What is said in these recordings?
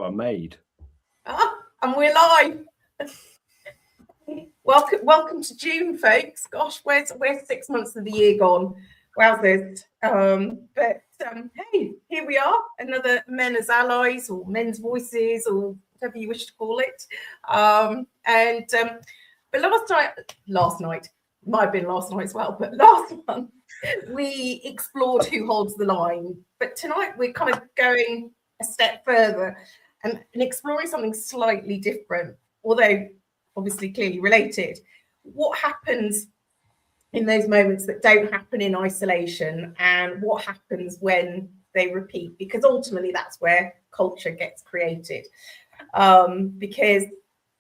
I made. And we're live. Welcome to June, folks. Gosh, where's 6 months of the year gone? Wowzers. Hey, here we are, another Men as Allies, or Men's Voices, or whatever you wish to call it. But last night, might have been last night as well, but last month we explored Who Holds the Line. But tonight we're kind of going a step further and exploring something slightly different, although obviously clearly related. What happens in those moments that don't happen in isolation, and what happens when they repeat? Because ultimately that's where culture gets created, because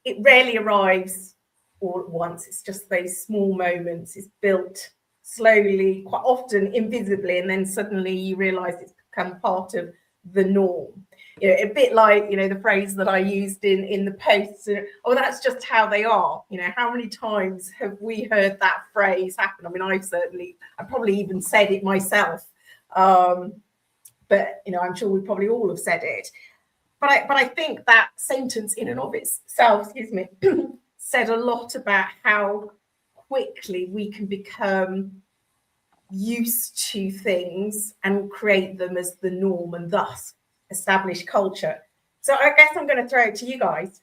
it rarely arrives all at once. It's just those small moments. It's built slowly, quite often invisibly, and then suddenly you realize it's become part of the norm. You know, a bit like, you know, the phrase that I used in the posts, oh, that's just how they are. You know, how many times have we heard that phrase happen? I mean, I probably even said it myself. But, you know, I'm sure we probably all have said it. But I think that sentence in and of itself, said a lot about how quickly we can become used to things and create them as the norm, and thus establish culture. So I guess I'm going to throw it to you guys.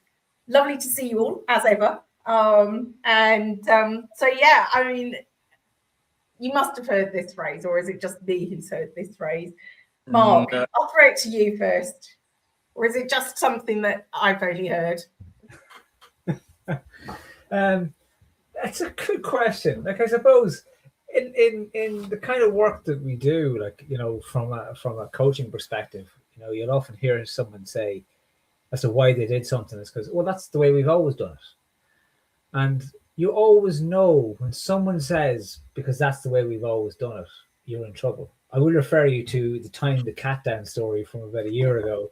Lovely to see you all, as ever. So yeah, I mean, you must have heard this phrase, or is it just me who's heard this phrase? Mark, I'll throw it to you first. Or is it just something that I've only heard? That's a good question. Like, I suppose in the kind of work that we do, like, you know, from a coaching perspective, you know, you'll often hear someone say as to why they did something. It's because, well, that's the way we've always done it. And you always know when someone says, because that's the way we've always done it, you're in trouble. I will refer you to the Tying the Cat Down story from about a year ago.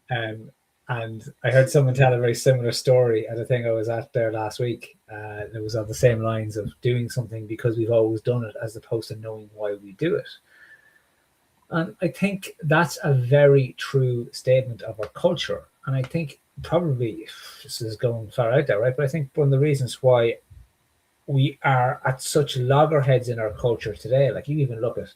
And I heard someone tell a very similar story at a thing I was at there last week. It was on the same lines of doing something because we've always done it, as opposed to knowing why we do it. And I think that's a very true statement of our culture. And I think probably, this is going far out there, right? But I think one of the reasons why we are at such loggerheads in our culture today, like you even look at,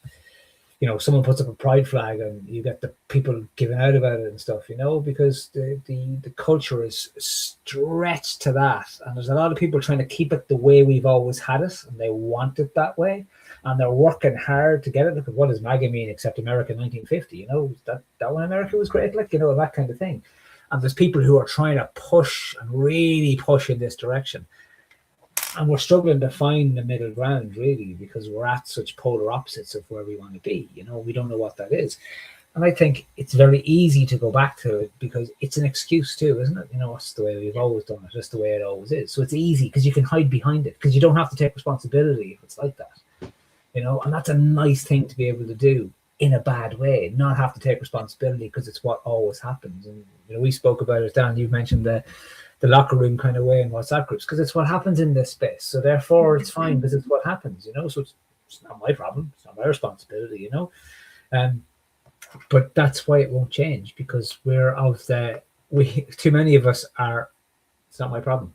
you know, someone puts up a pride flag and you get the people giving out about it and stuff, you know, because the culture is stretched to that. And there's a lot of people trying to keep it the way we've always had it, and they want it that way. And they're working hard to get it. Look at what does MAGA mean except America 1950, you know, that when America was great, like, you know, that kind of thing. And there's people who are trying to push and really push in this direction. And we're struggling to find the middle ground, really, because we're at such polar opposites of where we want to be. You know, we don't know what that is. And I think it's very easy to go back to it because it's an excuse too, isn't it? You know, it's the way we've always done it. That's the way it always is. So it's easy because you can hide behind it because you don't have to take responsibility if it's like that. You know, and that's a nice thing to be able to do in a bad way, not have to take responsibility because it's what always happens. And, you know, we spoke about it, Dan, you mentioned the locker room kind of way in WhatsApp groups, because it's what happens in this space. So therefore it's fine because it's what happens, you know, so it's not my problem. It's not my responsibility, you know. But that's why it won't change, because too many of us are, it's not my problem.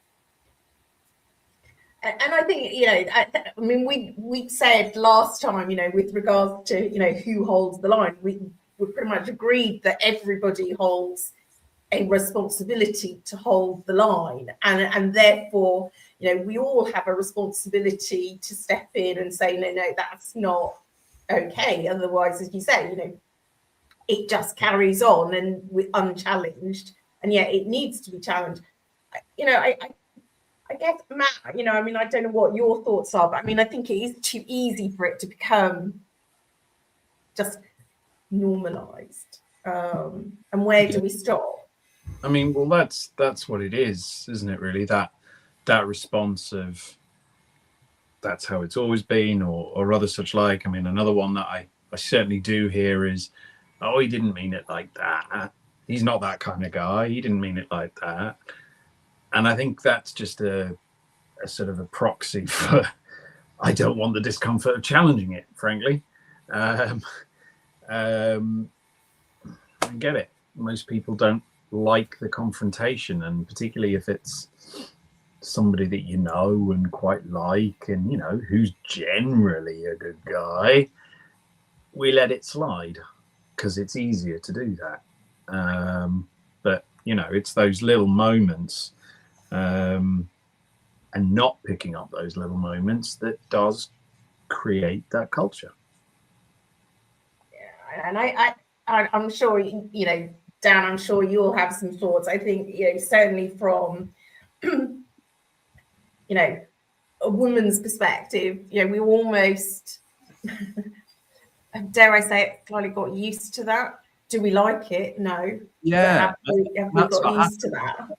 And I think, you know, I mean, we said last time, you know, with regards to, you know, who holds the line, we pretty much agreed that everybody holds a responsibility to hold the line, and therefore, you know, we all have a responsibility to step in and say, no, that's not okay. Otherwise, as you say, you know, it just carries on and we're unchallenged, and yet it needs to be challenged. You know, I guess, Matt, you know, I mean, I don't know what your thoughts are, but I mean, I think it is too easy for it to become just normalized. And where do we stop? I mean, well, that's what it is, isn't it, really? That response of that's how it's always been, or other such like. I mean, another one that I certainly do hear is, oh, he didn't mean it like that. He's not that kind of guy. He didn't mean it like that. And I think that's just a sort of a proxy for, I don't want the discomfort of challenging it, frankly. I get it. Most people don't like the confrontation, and particularly if it's somebody that you know and quite like, and you know who's generally a good guy, we let it slide because it's easier to do that. But you know, it's those little moments, and not picking up those little moments that does create that culture. Yeah, and I'm sure you know, Dan, I'm sure you'll have some thoughts. I think, you know, certainly from you know, a woman's perspective, you know, we almost dare I say it, slightly got used to that. Do we like it? No. Yeah, have we got used to that?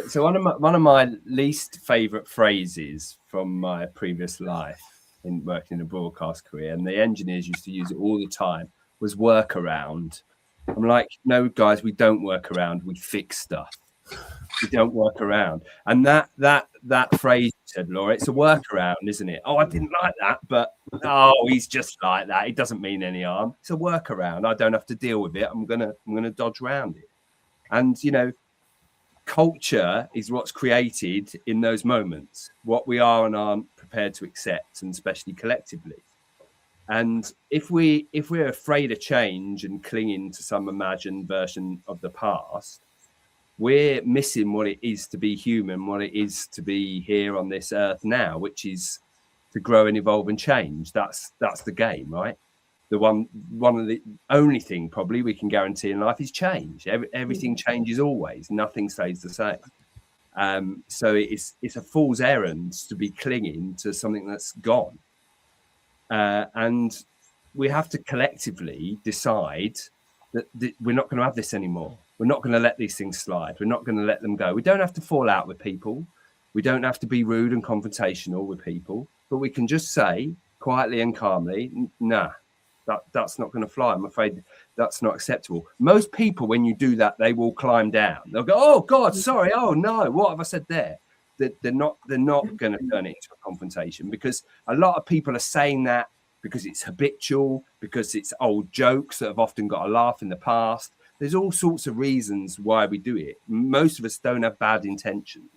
So one of my least favourite phrases from my previous life in working in a broadcast career, and the engineers used to use it all the time, was work around. I'm like, no, guys, we don't work around. We fix stuff. We don't work around. And that phrase you said, Laura, it's a workaround, isn't it? Oh, I didn't like that, but oh, he's just like that. It doesn't mean any harm. It's a workaround. I don't have to deal with it. I'm gonna dodge around it. And you know, culture is what's created in those moments, what we are and aren't prepared to accept, and especially collectively. And if we're afraid of change and clinging to some imagined version of the past, we're missing what it is to be human, what it is to be here on this earth now, which is to grow and evolve and change. That's the game, right? One of the only thing probably we can guarantee in life is change. Everything changes always. Nothing stays the same. So it's a fool's errand to be clinging to something that's gone. And we have to collectively decide that we're not going to have this anymore. We're not going to let these things slide. We're not going to let them go. We don't have to fall out with people. We don't have to be rude and confrontational with people, but we can just say quietly and calmly, nah, that's not going to fly. I'm afraid that's not acceptable. Most people, when you do that, they will climb down. They'll go, oh God, sorry. Oh no, what have I said there? They're not going to turn it into a confrontation, because a lot of people are saying that because it's habitual, because it's old jokes that have often got a laugh in the past. There's all sorts of reasons why we do it. Most of us don't have bad intentions,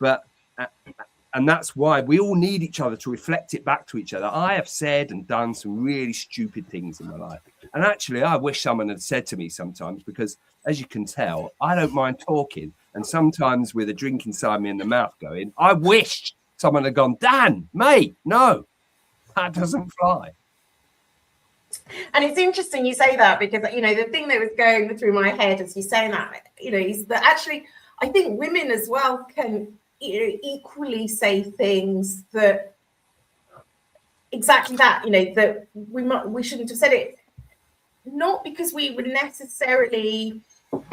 and that's why we all need each other to reflect it back to each other. I have said and done some really stupid things in my life, and actually I wish someone had said to me sometimes, because as you can tell, I don't mind talking, and sometimes with a drink inside me and the mouth going, I wish someone had gone, Dan, mate, no, that doesn't fly. And it's interesting you say that, because, you know, the thing that was going through my head as you saying that, you know, is that actually I think women as well can, you know, equally say things that exactly that, you know, that we shouldn't have said it, not because we were necessarily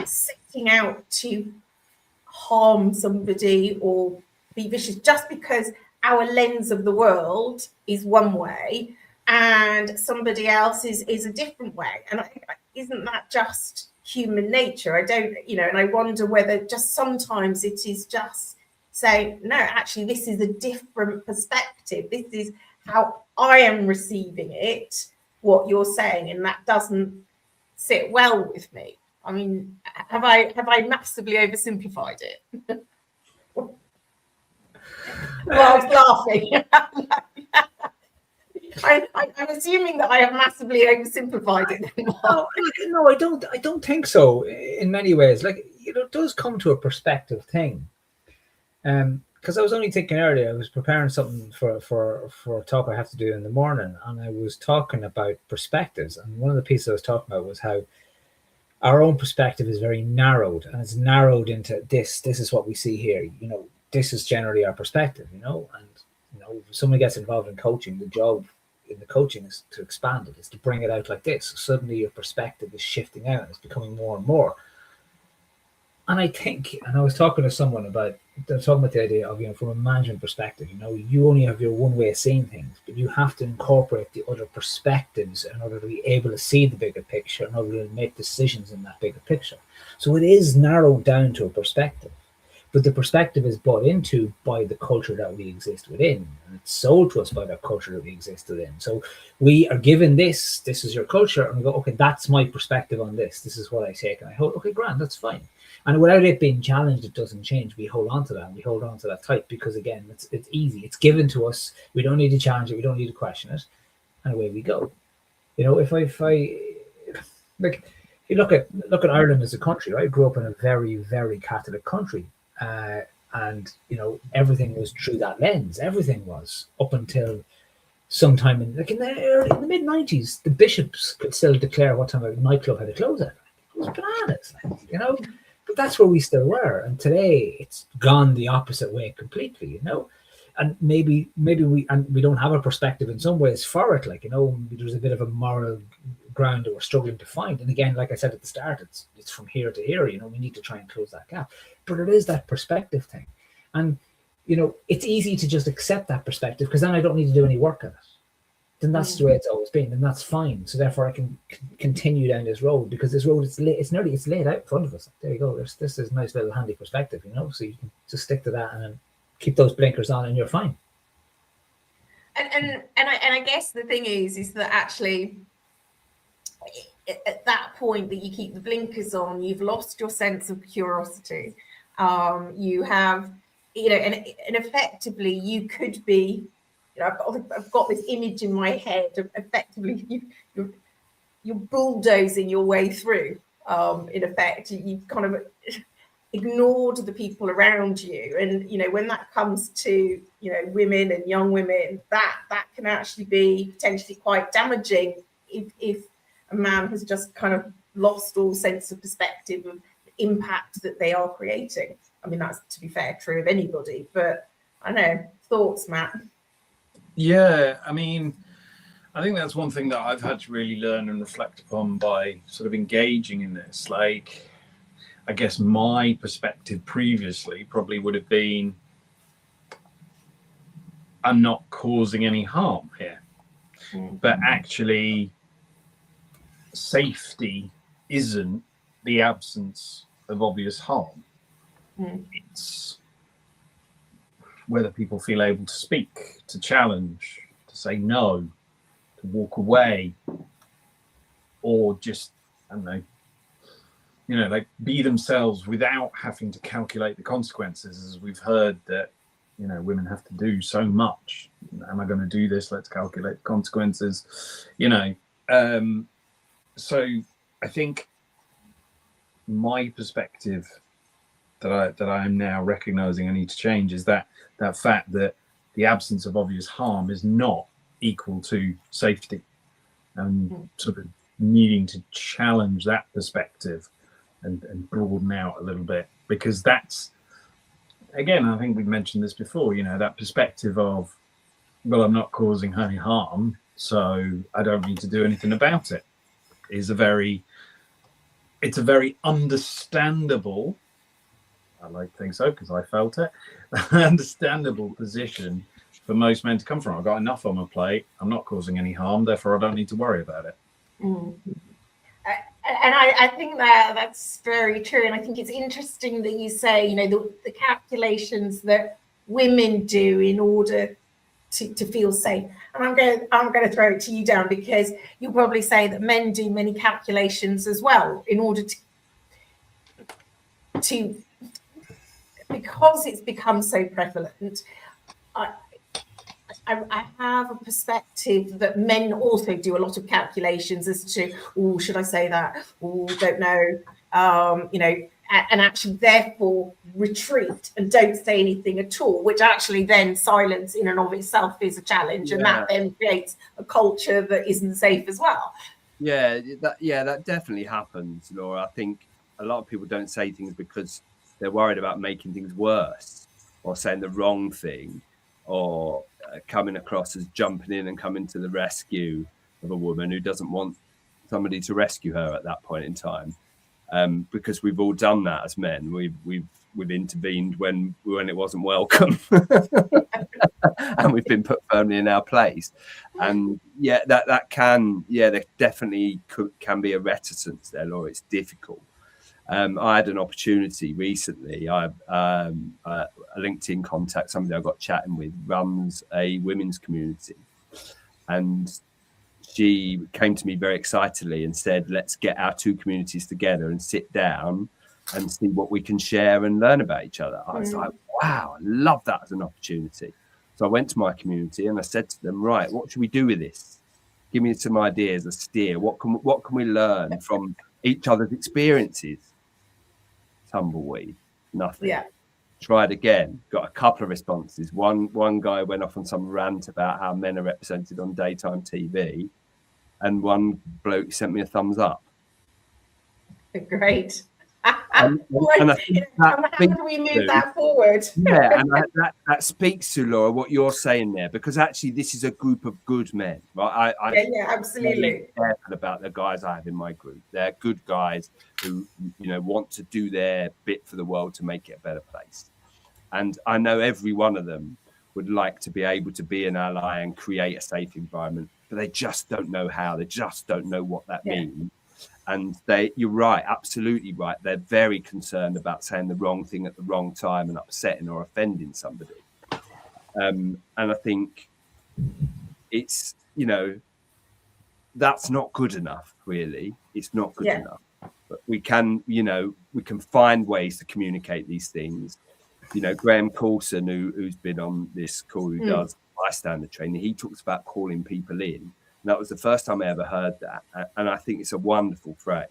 setting out to harm somebody or be vicious, just because our lens of the world is one way and somebody else is a different way. And isn't that just human nature? I don't, you know, and I wonder whether just sometimes it is just saying, no, actually, this is a different perspective. This is how I am receiving it, what you're saying, and that doesn't sit well with me. I mean, have I massively oversimplified it? Well, laughing. I'm assuming that I have massively oversimplified it. No, I don't think so. In many ways, like, you know, it does come to a perspective thing. Because I was only thinking earlier, I was preparing something for a talk I have to do in the morning, and I was talking about perspectives. And one of the pieces I was talking about was how our own perspective is very narrowed, and it's narrowed into this. This is what we see here. You know, this is generally our perspective. You know, and you know, if somebody gets involved in coaching, the job in the coaching is to expand it, is to bring it out like this. So suddenly your perspective is shifting out, and it's becoming more and more. And I think, and I was talking to someone about the idea of, you know, from a management perspective, you know, you only have your one way of seeing things, but you have to incorporate the other perspectives in order to be able to see the bigger picture, in order to make decisions in that bigger picture. So it is narrowed down to a perspective. but the perspective is bought into by the culture that we exist within, and it's sold to us by that culture that we exist within. So we are given this is your culture, and we go, okay, that's my perspective on this is what I take, and I hold, okay, grand, that's fine. And without it being challenged, it doesn't change. We hold on to that, and we hold on to that tight, because again, it's easy, it's given to us. We don't need to challenge it, we don't need to question it, and away we go. You know, if I like, you look at Ireland as a country, right? I grew up in a very, very Catholic country, and you know, everything was through that lens. Everything was, up until sometime in the mid 90s, the bishops could still declare what time a nightclub had to close at. It was bananas, you know. But that's where we still were, and today it's gone the opposite way completely, you know. And maybe we don't have a perspective in some ways for it, like, you know, there's a bit of a moral ground that we're struggling to find. And again, like I said at the start, it's from here to here, you know, we need to try and close that gap. But it is that perspective thing, and you know, it's easy to just accept that perspective, because then I don't need to do any work on it. Then that's the way it's always been, and that's fine. So therefore, I can continue down this road, because this road it's laid out in front of us. There you go. This is a nice little handy perspective, you know. So you can just stick to that and then keep those blinkers on, and you're fine. And I guess the thing is that actually, at that point that you keep the blinkers on, you've lost your sense of curiosity. You have, you know, and effectively you could be, you know, I've got this image in my head of effectively you're bulldozing your way through. In effect, you've kind of ignored the people around you, and you know, when that comes to, you know, women and young women, that can actually be potentially quite damaging if a man has just kind of lost all sense of perspective of the impact that they are creating. I mean, that's, to be fair, true of anybody, but I know, thoughts, Matt? Yeah, I mean, I think that's one thing that I've had to really learn and reflect upon by sort of engaging in this. Like, I guess my perspective previously probably would have been, I'm not causing any harm here. Mm-hmm. But actually, safety isn't the absence of obvious harm. Mm. It's whether people feel able to speak, to challenge, to say no, to walk away, or just, I don't know, you know, like be themselves without having to calculate the consequences, as we've heard that, you know, women have to do so much. Am I going to do this? Let's calculate the consequences, you know. So I think my perspective that I am now recognizing I need to change is that fact that the absence of obvious harm is not equal to safety, and sort of needing to challenge that perspective and broaden out a little bit, because that's, again, I think we've mentioned this before, you know, that perspective of, well, I'm not causing any harm, so I don't need to do anything about it, is a very understandable, I like to think so because I felt it, understandable position for most men to come from. I've got enough on my plate, I'm not causing any harm, therefore I don't need to worry about it. Mm. And I think that's very true. And I think it's interesting that you say, you know, the calculations that women do in order to feel safe. And I'm going to throw it to you, Dan, because you'll probably say that men do many calculations as well in order to because it's become so prevalent. I have a perspective that men also do a lot of calculations as to, oh, should I say that? Oh, don't know. You know, and actually therefore retreat and don't say anything at all, which actually then silence in and of itself is a challenge. And that then creates a culture that isn't safe as well. Yeah, that definitely happens, Laura. I think a lot of people don't say things because they're worried about making things worse or saying the wrong thing, or coming across as jumping in and coming to the rescue of a woman who doesn't want somebody to rescue her at that point in time. Because we've all done that as men. We've intervened when it wasn't welcome, and we've been put firmly in our place. And there definitely can be a reticence there, Laura. It's difficult. I had an opportunity recently. A LinkedIn contact, somebody I got chatting with, runs a women's community, and she came to me very excitedly and said, let's get our two communities together and sit down and see what we can share and learn about each other. I was like, wow, I love that as an opportunity. So I went to my community and I said to them, right, what should we do with this? Give me some ideas, a steer. What can we learn from each other's experiences? Tumbleweed, nothing. Yeah. Tried again, got a couple of responses. One guy went off on some rant about how men are represented on daytime TV, and one bloke sent me a thumbs up. Great. And I think how do we move that forward? Yeah, and that speaks to, Laura, what you're saying there, because actually this is a group of good men, right? Yeah, absolutely. I'm careful about the guys I have in my group. They're good guys who, want to do their bit for the world to make it a better place. And I know every one of them would like to be able to be an ally and create a safe environment, but they just don't know how. They just don't know what that means. And you're right, absolutely right. They're very concerned about saying the wrong thing at the wrong time and upsetting or offending somebody. And I think it's, that's not good enough, really. It's not good enough. But we can find ways to communicate these things. Graham Coulson, who's been on this call, who does bystander training, he talks about calling people in. And that was the first time I ever heard that. And I think it's a wonderful phrase.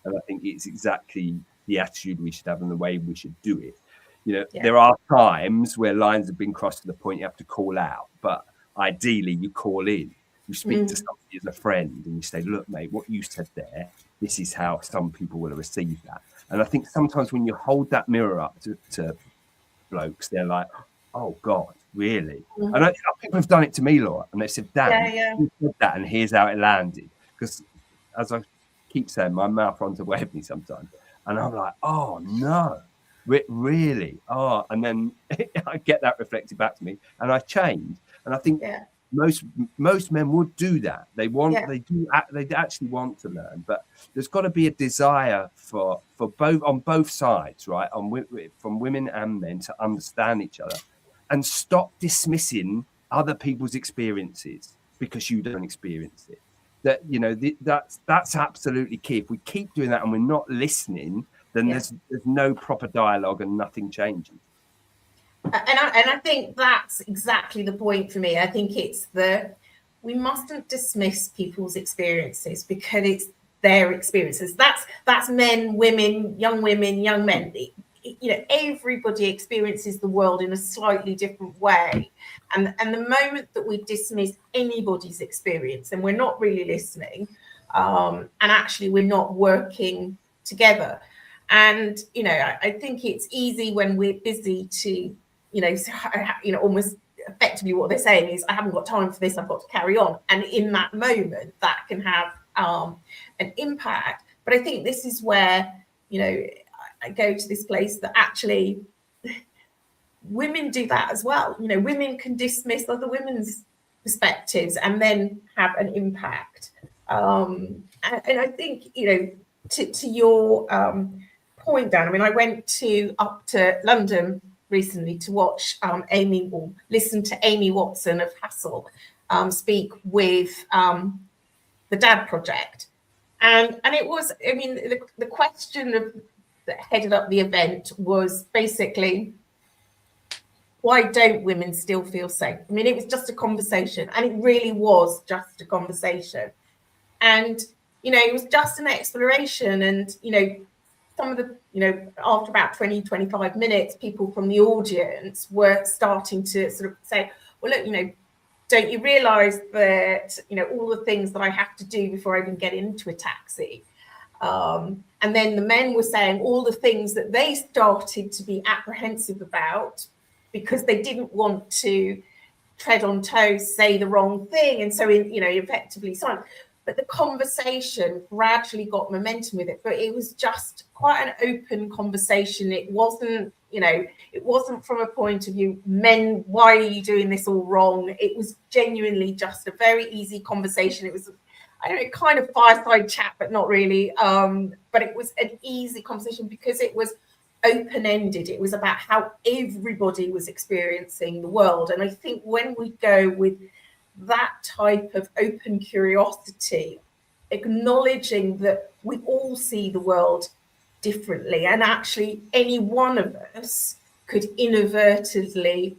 And I think it's exactly the attitude we should have and the way we should do it. There are times where lines have been crossed to the point you have to call out. But ideally, you call in. You speak to somebody as a friend and you say, look, mate, what you said there, this is how some people will receive that. And I think sometimes when you hold that mirror up to blokes, they're like, oh, God. Really? And people have done it to me, Laura, and they said, Dan, you said that, and here's how it landed. Because as I keep saying, my mouth runs away with me sometimes. And I'm like, oh, no, really? Oh, and then I get that reflected back to me, and I change. And I think most men would do that. They actually want to learn, but there's got to be a desire for both, on both sides, right? From women and men, to understand each other. And stop dismissing other people's experiences because you don't experience it. That's absolutely key. If we keep doing that and we're not listening, then there's no proper dialogue and nothing changes. And I think that's exactly the point for me. I think it's we mustn't dismiss people's experiences because it's their experiences. That's men, women, young men. Everybody experiences the world in a slightly different way, and the moment that we dismiss anybody's experience and we're not really listening, and actually we're not working together, and I think it's easy when we're busy to almost effectively what they're saying is, I haven't got time for this, I've got to carry on, and in that moment that can have an impact. But I think this is where I go to this place that actually women do that as well. Women can dismiss other women's perspectives and then have an impact. And I think, to your point, Dan, I went up to London recently to watch listen to Amy Watson of Hassel speak with the Dad Project. And it was, the question that headed up the event was basically, why don't women still feel safe? It was just a conversation, and it really was just a conversation. And, it was just an exploration. And, some of the, after about 20, 25 minutes, people from the audience were starting to sort of say, well, look, don't you realize that, all the things that I have to do before I even get into a taxi? And then the men were saying all the things that they started to be apprehensive about because they didn't want to tread on toes, say the wrong thing. And so, effectively silent. But the conversation gradually got momentum with it. But it was just quite an open conversation. It wasn't, it wasn't from a point of view, men, why are you doing this all wrong? It was genuinely just a very easy conversation. It was, I don't know, kind of fireside chat, but not really. But it was an easy conversation because it was open-ended. It was about how everybody was experiencing the world. And I think when we go with that type of open curiosity, acknowledging that we all see the world differently, and actually any one of us could inadvertently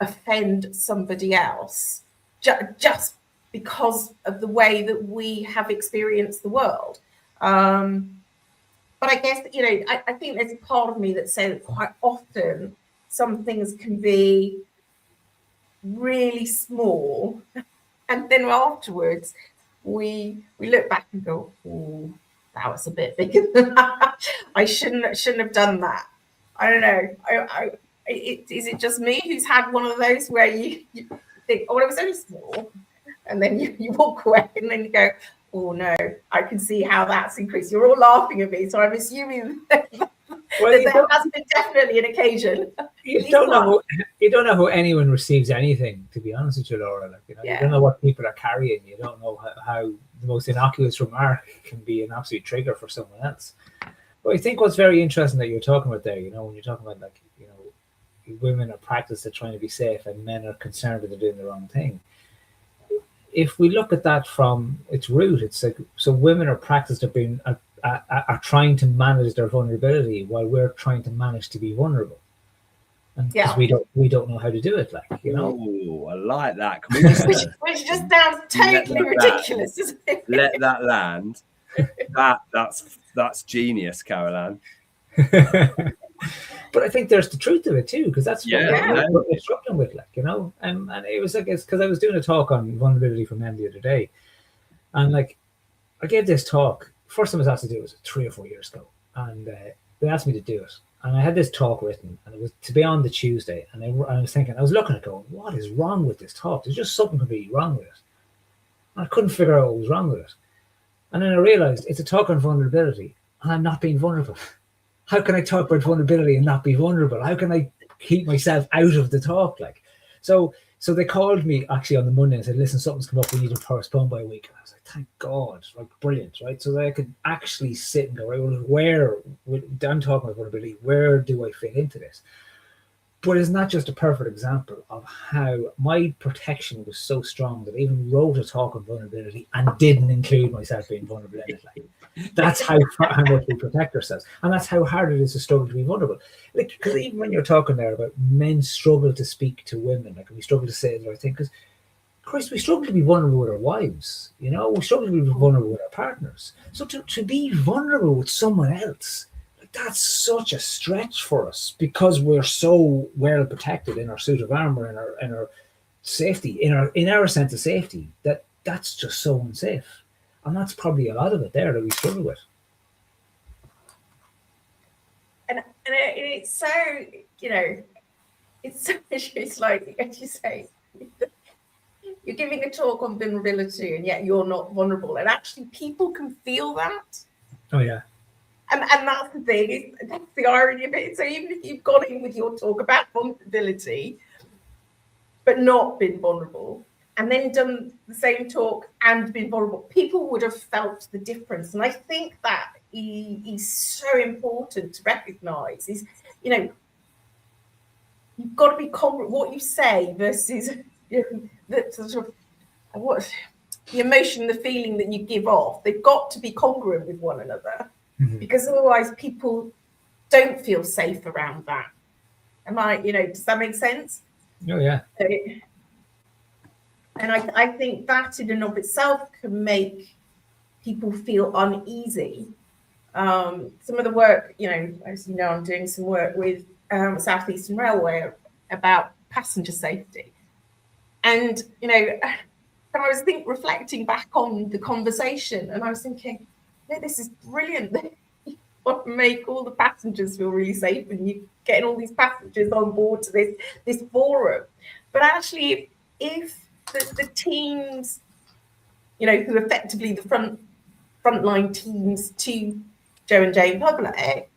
offend somebody else just because of the way that we have experienced the world. But I guess, you know, I think there's a part of me that says that quite often some things can be really small, and then afterwards we look back and go, oh, that was a bit bigger than that. I shouldn't have done that. I don't know. Is it just me who's had one of those where you think, oh, it was only small, and then you walk away and then you go, oh no, I can see how that's increased. You're all laughing at me, so I'm assuming that there has been definitely an occasion. You don't know how anyone receives anything, to be honest with you, Laura. Like, you know, Yeah. You don't know what people are carrying. You don't know how the most innocuous remark can be an absolute trigger for someone else. But I think what's very interesting that you're talking about there, you know, when you're talking about, like, you know, women are practiced at trying to be safe and men are concerned that they're doing the wrong thing. If we look at that from its root, it's like, so women are practiced at being are trying to manage their vulnerability while we're trying to manage to be vulnerable, and because we don't know how to do it, like, you know. Ooh, I like that. Can we just which just sounds totally ridiculous, isn't it? let that land? That's genius, Caroline. But I think there's the truth of it too, because that's what we're struggling with, like, you know. And it was like, it's because I was doing a talk on vulnerability for men the other day, and like I gave this talk. First time I was asked to do it was 3 or 4 years ago, and they asked me to do it, and I had this talk written, and it was to be on the Tuesday, and I was thinking, I was looking at it going, what is wrong with this talk? There's just something completely wrong with it. And I couldn't figure out what was wrong with it, and then I realized it's a talk on vulnerability, and I'm not being vulnerable. How can I talk about vulnerability and not be vulnerable? How can I keep myself out of the talk? Like, so they called me actually on the Monday and said, listen, something's come up, we need to postpone by a week. And I was like, thank God, like, brilliant, right? So that I could actually sit and go, right, well, I'm talking about vulnerability, where do I fit into this? But it's not just a perfect example of how my protection was so strong that I even wrote a talk on vulnerability and didn't include myself being vulnerable in it. Like, that's how much we protect ourselves, and that's how hard it is to struggle to be vulnerable. Like, because even when you're talking there about men struggle to speak to women, like, we struggle to say the right thing, because Christ, we struggle to be vulnerable with our wives. You know, we struggle to be vulnerable with our partners. So to be vulnerable with someone else, that's such a stretch for us, because we're so well protected in our suit of armor, in our safety, in our sense of safety, that's just so unsafe. And that's probably a lot of it there that we struggle with. And it's so, you know, it's like, as you say, you're giving a talk on vulnerability and yet you're not vulnerable, and actually people can feel that. Oh yeah. And that's the thing, that's the irony of it. So even if you've gone in with your talk about vulnerability, but not been vulnerable, and then done the same talk and been vulnerable, people would have felt the difference. And I think that is so important to recognize is, you know, you've got to be congruent what you say versus, you know, the sort of what the emotion, the feeling that you give off. They've got to be congruent with one another. Because otherwise people don't feel safe around that. You know, does that make sense? Oh yeah. And I think that in and of itself can make people feel uneasy. Some of the work, you know, as you know, I'm doing some work with South Eastern Railway about passenger safety. And, you know, I was reflecting back on the conversation, and I was thinking, yeah, this is brilliant. You want to make all the passengers feel really safe, and you're getting all these passengers on board to this forum. But actually, if the teams, you know, who are effectively the frontline teams to Joe and Jane Public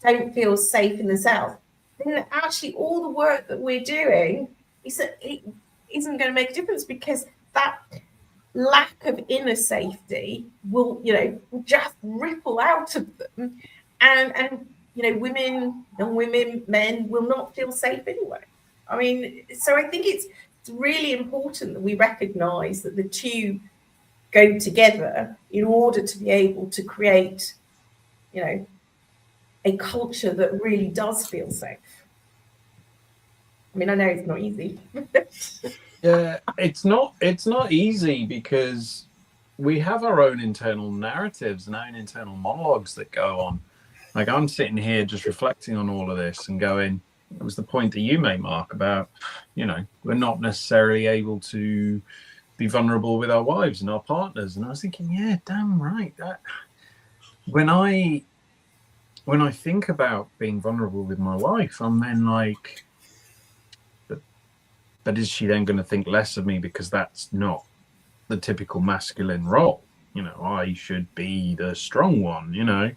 don't feel safe in themselves, then actually all the work that we're doing isn't going to make a difference, because that lack of inner safety will, will just ripple out of them, and women, young women, men will not feel safe anyway. I mean, so I think it's really important that we recognise that the two go together in order to be able to create, a culture that really does feel safe. I mean, I know it's not easy. Yeah, it's not easy because we have our own internal narratives and our own internal monologues that go on. Like, I'm sitting here just reflecting on all of this and going, it was the point that you made, Mark, about, we're not necessarily able to be vulnerable with our wives and our partners. And I was thinking, yeah, damn right. That when I think about being vulnerable with my wife, I'm then like, but is she then going to think less of me because that's not the typical masculine role? I should be the strong one.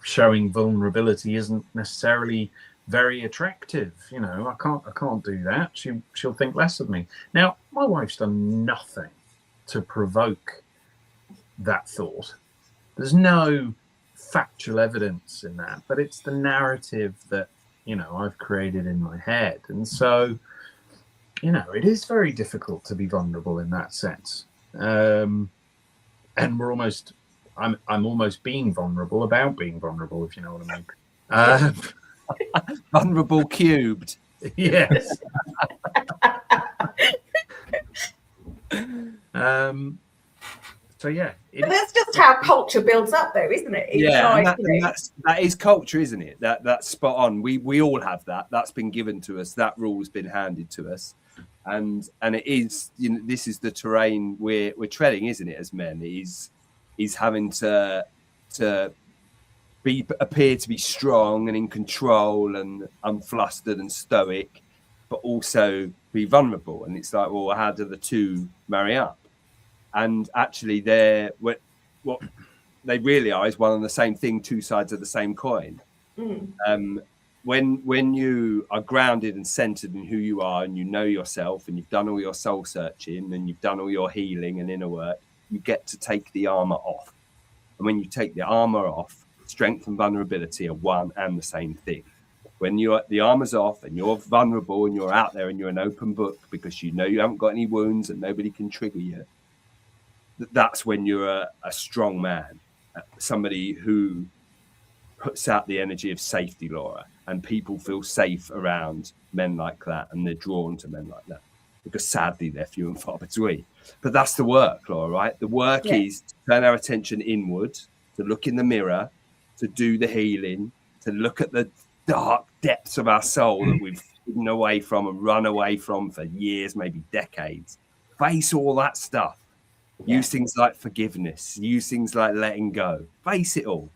Showing vulnerability isn't necessarily very attractive. I can't do that. She'll think less of me. Now, my wife's done nothing to provoke that thought. There's no factual evidence in that, but it's the narrative that I've created in my head. And so it is very difficult to be vulnerable in that sense. And I'm almost being vulnerable about being vulnerable, if you know what I mean. Vulnerable cubed. Yes. So yeah, but that's just how culture builds up, though, isn't it? That is culture, isn't it? That's spot on. We all have that. That's been given to us. That rule's been handed to us, and it is. This is the terrain we're treading, isn't it? As men, is having to appear to be strong and in control and unflustered and stoic, but also be vulnerable. And it's like, well, how do the two marry up? And actually, what they really are is one and the same thing, two sides of the same coin. When you are grounded and centered in who you are, and you know yourself, and you've done all your soul searching, and you've done all your healing and inner work, you get to take the armor off. And when you take the armor off, strength and vulnerability are one and the same thing. When the armor's off and you're vulnerable and you're out there and you're an open book because you haven't got any wounds and nobody can trigger you, that's when you're a strong man, somebody who puts out the energy of safety, Laura, and people feel safe around men like that, and they're drawn to men like that because sadly they're few and far between. But that's the work, Laura, right? The work is to turn our attention inward, to look in the mirror, to do the healing, to look at the dark depths of our soul that we've hidden away from and run away from for years, maybe decades. Face all that stuff. Use things like forgiveness. Use things like letting go. Face it all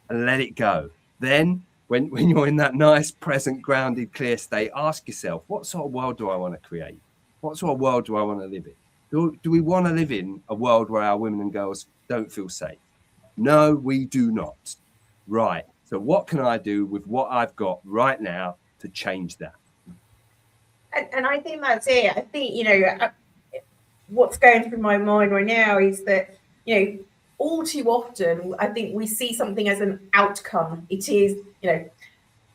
and let it go. Then, when you're in that nice, present, grounded, clear state, ask yourself, what sort of world do I want to create? What sort of world do I want to live in? Do we want to live in a world where our women and girls don't feel safe? No, we do not. Right. So what can I do with what I've got right now to change that? And I think that's it. I think, what's going through my mind right now is that, all too often, I think we see something as an outcome. It is,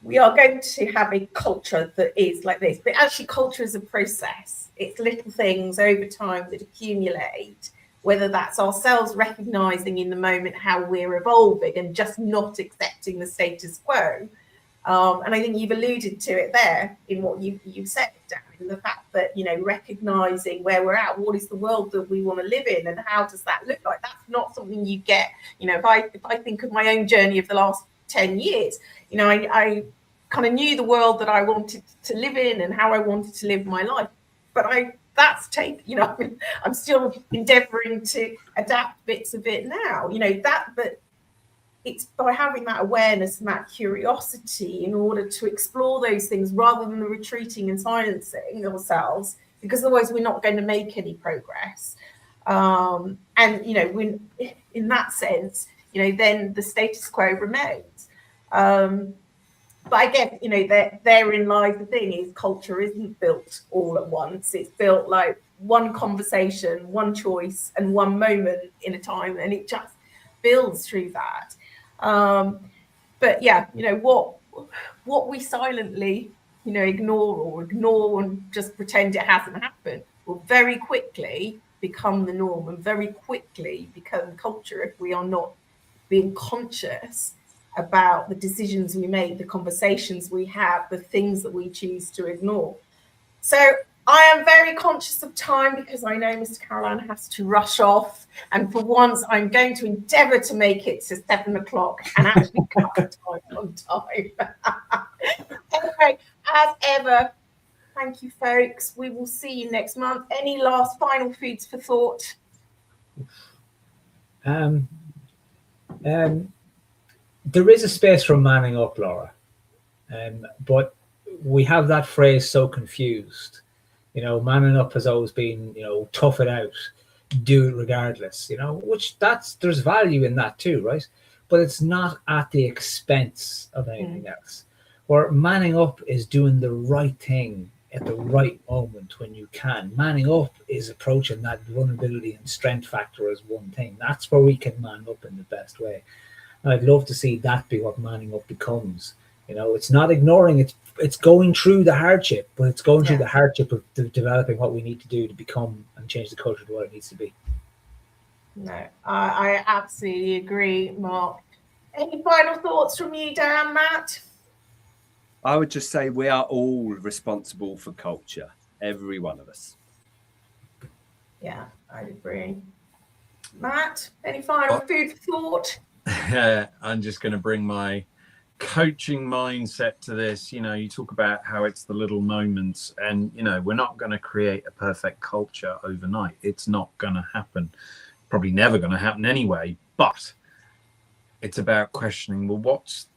we are going to have a culture that is like this, but actually culture is a process. It's little things over time that accumulate, whether that's ourselves recognizing in the moment how we're evolving and just not accepting the status quo. And I think you've alluded to it there in what you've said, Darren, the fact that, recognizing where we're at, what is the world that we want to live in, and how does that look like? That's not something you get. If I think of my own journey of the last 10 years, I kind of knew the world that I wanted to live in and how I wanted to live my life. But I'm still endeavoring to adapt bits of it now, but it's by having that awareness and that curiosity in order to explore those things rather than the retreating and silencing ourselves, because otherwise we're not going to make any progress. And, when, in that sense, then the status quo remains. But I guess, therein lies the thing is culture isn't built all at once. It's built like one conversation, one choice, and one moment in a time, and it just builds through that. But yeah, you know, what we silently, you know, ignore and just pretend it hasn't happened will very quickly become the norm and very quickly become culture if we are not being conscious about the decisions we make, the conversations we have, the things that we choose to ignore. So I am very conscious of time because I know Mr. Caroline has to rush off. And for once, I'm going to endeavour to make it to 7 o'clock and actually cut the time on time. Anyway, as ever, thank you, folks. We will see you next month. Any last final foods for thought? There is a space for manning up, Laura, but we have that phrase so confused. You know, manning up has always been, you know, tough it out, do it regardless, you know, which there's value in that too, right? But it's not at the expense of anything else. Where manning up is doing the right thing at the right moment when you can. Manning up is approaching that vulnerability and strength factor as one thing. That's where we can man up in the best way. And I'd love to see that be what manning up becomes. You know, it's not ignoring it. It's going through the hardship, but it's going through the hardship of developing what we need to do to become and change the culture to what it needs to be. No, I absolutely agree, Mark. Any final thoughts from you, Dan, Matt? I would just say we are all responsible for culture, every one of us. Yeah, I agree. Matt, any final food for thought? I'm just going to bring my coaching mindset to this. You know, you talk about how it's the little moments, and you know, we're not going to create a perfect culture overnight. It's not going to happen, probably never going to happen anyway, but it's about questioning, well, what's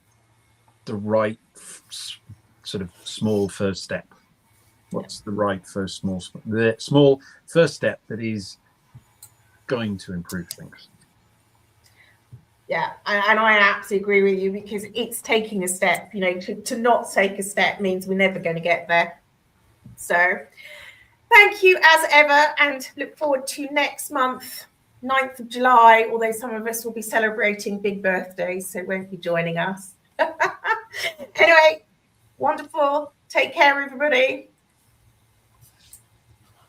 the right sort of small first step? What's the right the small first step that is going to improve things? Yeah, and I absolutely agree with you, because it's taking a step. You know, to not take a step means we're never going to get there. So thank you as ever, and look forward to next month, 9th of July, although some of us will be celebrating big birthdays, so won't be joining us. Anyway, wonderful. Take care, everybody.